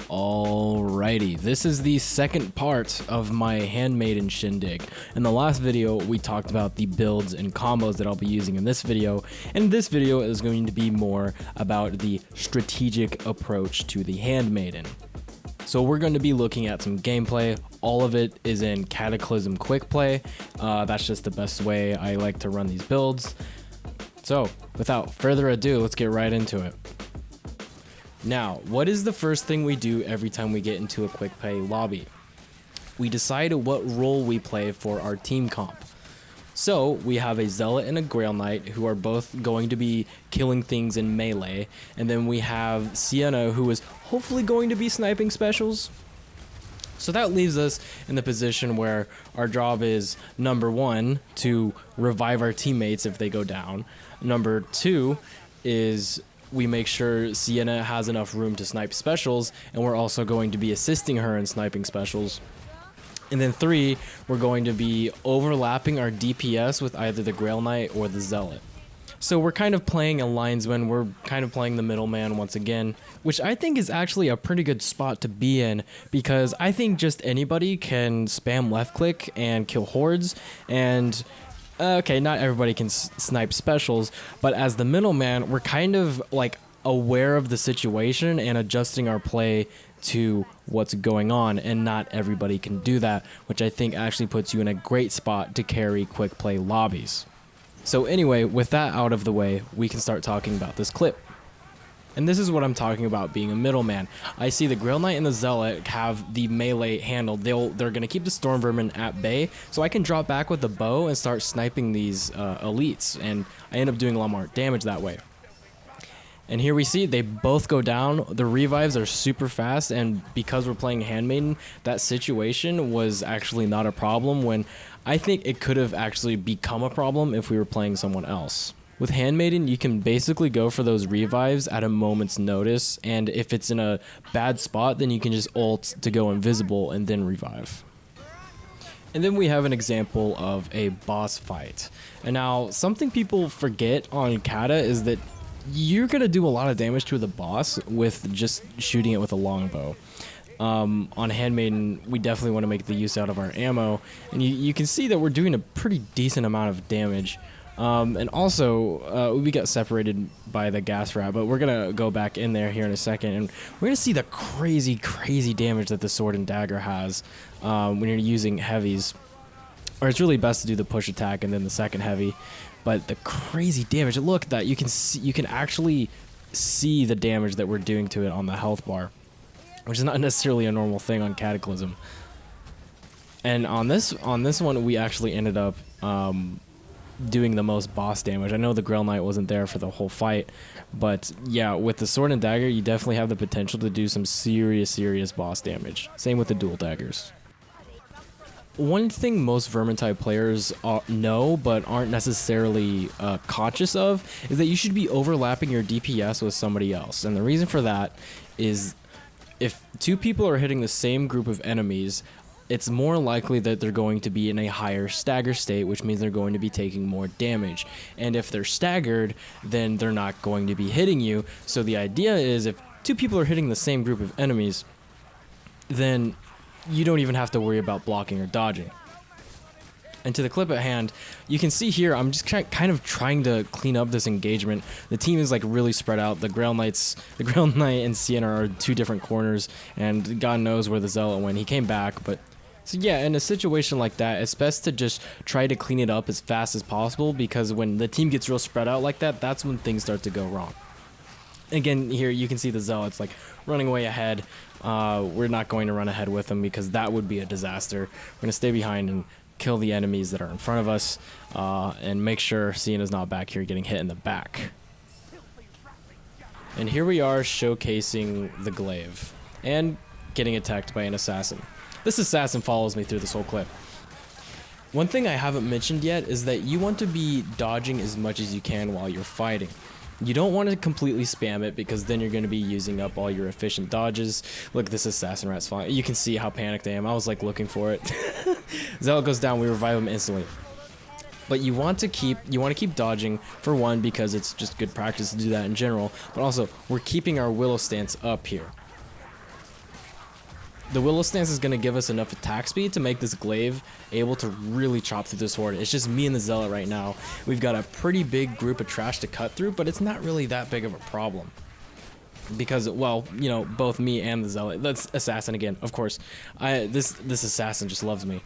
Alrighty, this is the second part of my Handmaiden shindig. In the last video, we talked about the builds and combos that I'll be using in this video, and this video is going to be more about the strategic approach to the Handmaiden. So we're going to be looking at some gameplay. All of it is in Cataclysm quick play. That's just the best way I like to run these builds. So without further ado, let's get right into it. Now, what is the first thing we do every time we get into a quick play lobby? We decide what role we play for our team comp. So we have a Zealot and a Grail Knight who are both going to be killing things in melee, and then we have Sienna who is hopefully going to be sniping specials. So that leaves us in the position where our job is, number one, to revive our teammates if they go down. Number two is we make sure Sienna has enough room to snipe specials, and we're also going to be assisting her in sniping specials. And then three, we're going to be overlapping our DPS with either the Grail Knight or the Zealot. So we're kind of playing a linesman, we're kind of playing the middleman once again, which I think is actually a pretty good spot to be in, because I think just anybody can spam left click and kill hordes, and okay, not everybody can snipe specials, but as the middleman, we're kind of like aware of the situation and adjusting our play to what's going on, and not everybody can do that, which I think actually puts you in a great spot to carry quick play lobbies. So anyway, with that out of the way, we can start talking about this clip. And this is what I'm talking about being a middleman. I see the Grail Knight and the Zealot have the melee handled. They're going to keep the Storm Vermin at bay, so I can drop back with the bow and start sniping these elites, and I end up doing a lot more damage that way. And here we see they both go down. The revives are super fast, and because we're playing Handmaiden, that situation was actually not a problem, when I think it could have actually become a problem if we were playing someone else. With Handmaiden, you can basically go for those revives at a moment's notice, and if it's in a bad spot, then you can just ult to go invisible and then revive. And then we have an example of a boss fight. And now, something people forget on Kata is that you're going to do a lot of damage to the boss with just shooting it with a longbow. On Handmaiden, we definitely want to make the use out of our ammo, and you can see that we're doing a pretty decent amount of damage. And also, we got separated by the gas rat, but we're going to go back in there here in a second, and we're going to see the crazy damage that the sword and dagger has when you're using heavies. Or it's really best to do the push attack and then the second heavy. But the crazy damage, look at that, you can actually see the damage that we're doing to it on the health bar, which is not necessarily a normal thing on Cataclysm. And on this one, we actually ended up doing the most boss damage. I know the Grail Knight wasn't there for the whole fight, but yeah, with the sword and dagger, you definitely have the potential to do some serious boss damage. Same with the dual daggers. One thing most Vermintide players know but aren't necessarily conscious of is that you should be overlapping your DPS with somebody else. And the reason for that is if two people are hitting the same group of enemies, it's more likely that they're going to be in a higher stagger state, which means they're going to be taking more damage. And if they're staggered, then they're not going to be hitting you. So the idea is if two people are hitting the same group of enemies, then you don't even have to worry about blocking or dodging. And to the clip at hand, you can see here, I'm just kind of trying to clean up this engagement. The team is like really spread out. The Grail Knight and Sienna are two different corners, and God knows where the Zealot went. He came back, but so yeah, in a situation like that, it's best to just try to clean it up as fast as possible, because when the team gets real spread out like that, that's when things start to go wrong. Again, here you can see the Zealots like running way ahead. We're not going to run ahead with them because that would be a disaster. We're going to stay behind and kill the enemies that are in front of us, and make sure Sienna's not back here getting hit in the back. And here we are showcasing the Glaive and getting attacked by an assassin. This assassin follows me through this whole clip. One thing I haven't mentioned yet is that you want to be dodging as much as you can while you're fighting. You don't want to completely spam it, because then you're going to be using up all your efficient dodges. Look, this assassin rat's fine. You can see how panicked I am. I was like looking for it. Zealot goes down, we revive him instantly. But you want to keep dodging, for one, because it's just good practice to do that in general, but also we're keeping our Willow stance up here. The Willow Stance is going to give us enough attack speed to make this Glaive able to really chop through this horde. It's just me and the Zealot right now. We've got a pretty big group of trash to cut through, but it's not really that big of a problem. Because, well, you know, both me and the Zealot. That's Assassin again, of course. This Assassin just loves me.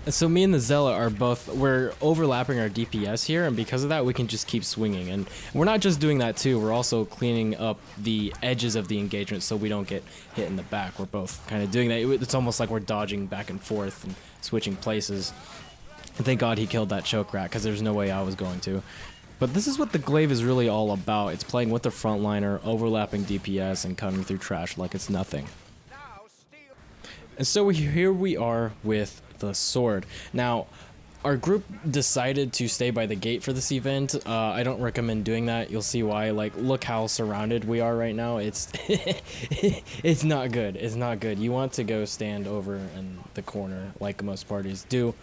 So me and the Zealot are both, we're overlapping our DPS here, and because of that we can just keep swinging. And we're not just doing that too, we're also cleaning up the edges of the engagement so we don't get hit in the back. We're both kind of doing that. It's almost like we're dodging back and forth and switching places. And thank God he killed that choke rat, because there's no way I was going to. But this is what the Glaive is really all about. It's playing with the frontliner, overlapping DPS, and cutting through trash like it's nothing. And so here we are with the sword. Now, our group decided to stay by the gate for this event. I don't recommend doing that. You'll see why. Like, look how surrounded we are right now. It's it's not good. It's not good. You want to go stand over in the corner like most parties do.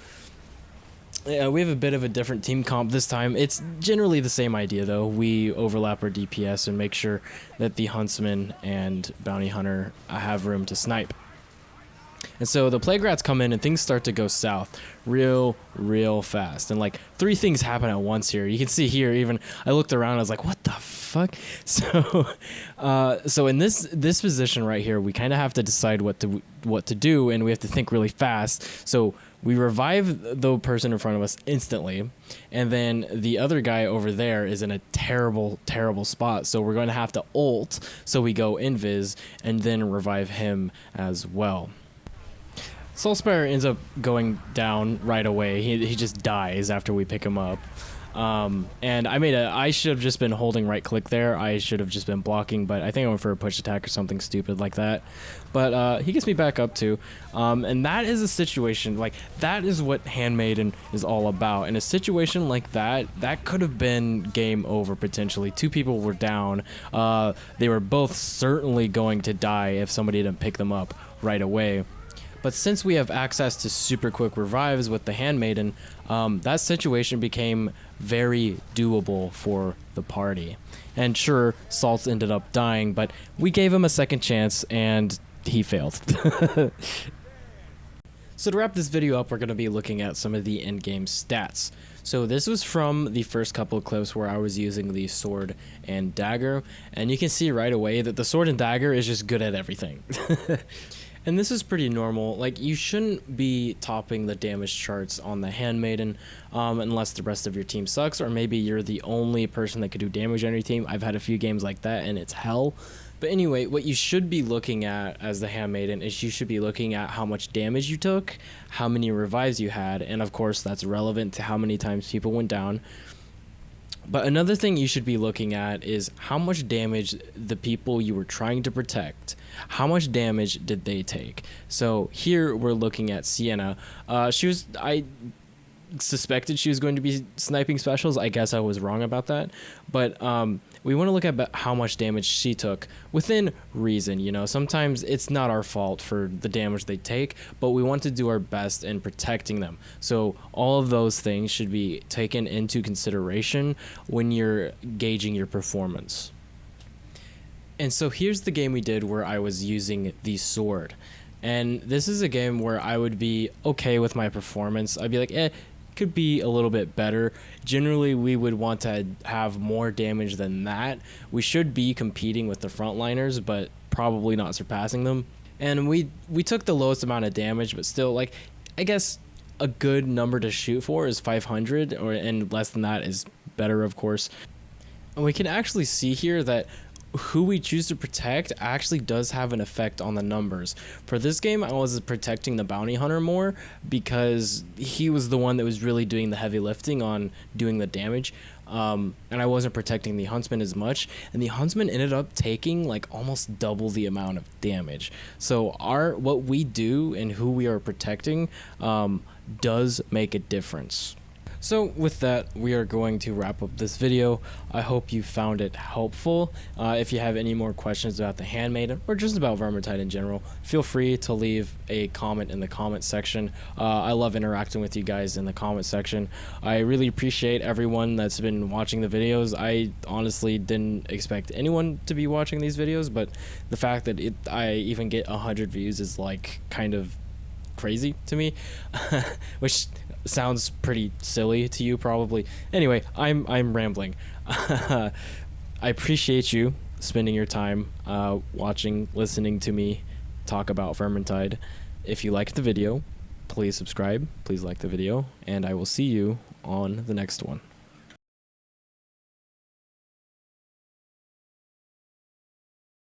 Yeah, we have a bit of a different team comp this time. It's generally the same idea though. We overlap our DPS and make sure that the Huntsman and Bounty Hunter have room to snipe. And so the Plague Rats come in and things start to go south real fast. And like 3 things happen at once here. You can see here, even I looked around, I was like, what the fuck? So in this position right here, we kind of have to decide what to do, and we have to think really fast. So we revive the person in front of us instantly, and then the other guy over there is in a terrible spot. So we're going to have to ult, so we go invis and then revive him as well. Soulspire ends up going down right away. He just dies after we pick him up. And I should have just been holding right click there. I should have just been blocking, but I think I went for a push attack or something stupid like that. But he gets me back up too. And that is a situation, like, that is what Handmaiden is all about. In a situation like that, that could have been game over potentially. 2 people were down. They were both certainly going to die if somebody didn't pick them up right away. But since we have access to super quick revives with the Handmaiden, that situation became very doable for the party. And sure, Salts ended up dying, but we gave him a second chance and he failed. So to wrap this video up, we're going to be looking at some of the in-game stats. So this was from the first couple of clips where I was using the sword and dagger, and you can see right away that the sword and dagger is just good at everything. And this is pretty normal. Like, you shouldn't be topping the damage charts on the Handmaiden unless the rest of your team sucks, or maybe you're the only person that could do damage on your team. I've had a few games like that and it's hell. But anyway, what you should be looking at as the Handmaiden is you should be looking at how much damage you took, how many revives you had, and of course that's relevant to how many times people went down. But another thing you should be looking at is how much damage the people you were trying to protect, how much damage did they take? So here we're looking at Sienna. I suspected she was going to be sniping specials. I guess I was wrong about that. But we want to look at how much damage she took within reason. You know, sometimes it's not our fault for the damage they take, but we want to do our best in protecting them. So all of those things should be taken into consideration when you're gauging your performance. And so here's the game we did where I was using the sword. And this is a game where I would be okay with my performance. I'd be like, could be a little bit better. Generally, we would want to have more damage than that. We should be competing with the frontliners, but probably not surpassing them. And we took the lowest amount of damage, but still, like, I guess a good number to shoot for is 500, and less than that is better, of course. And we can actually see here that who we choose to protect actually does have an effect on the numbers. For this game, I was protecting the Bounty Hunter more because he was the one that was really doing the heavy lifting on doing the damage. And I wasn't protecting the Huntsman as much, and the Huntsman ended up taking like almost double the amount of damage. So what we do and who we are protecting does make a difference. So with that, we are going to wrap up this video. I hope you found it helpful. If you have any more questions about the Handmaiden or just about Vermintide in general, feel free to leave a comment in the comment section. I love interacting with you guys in the comment section. I really appreciate everyone that's been watching the videos. I honestly didn't expect anyone to be watching these videos, but the fact that I even get 100 views is like kind of crazy to me, which sounds pretty silly to you probably. Anyway, I'm rambling. I appreciate you spending your time watching, listening to me talk about Vermintide. If you liked the video, please subscribe, please like the video, and I will see you on the next one.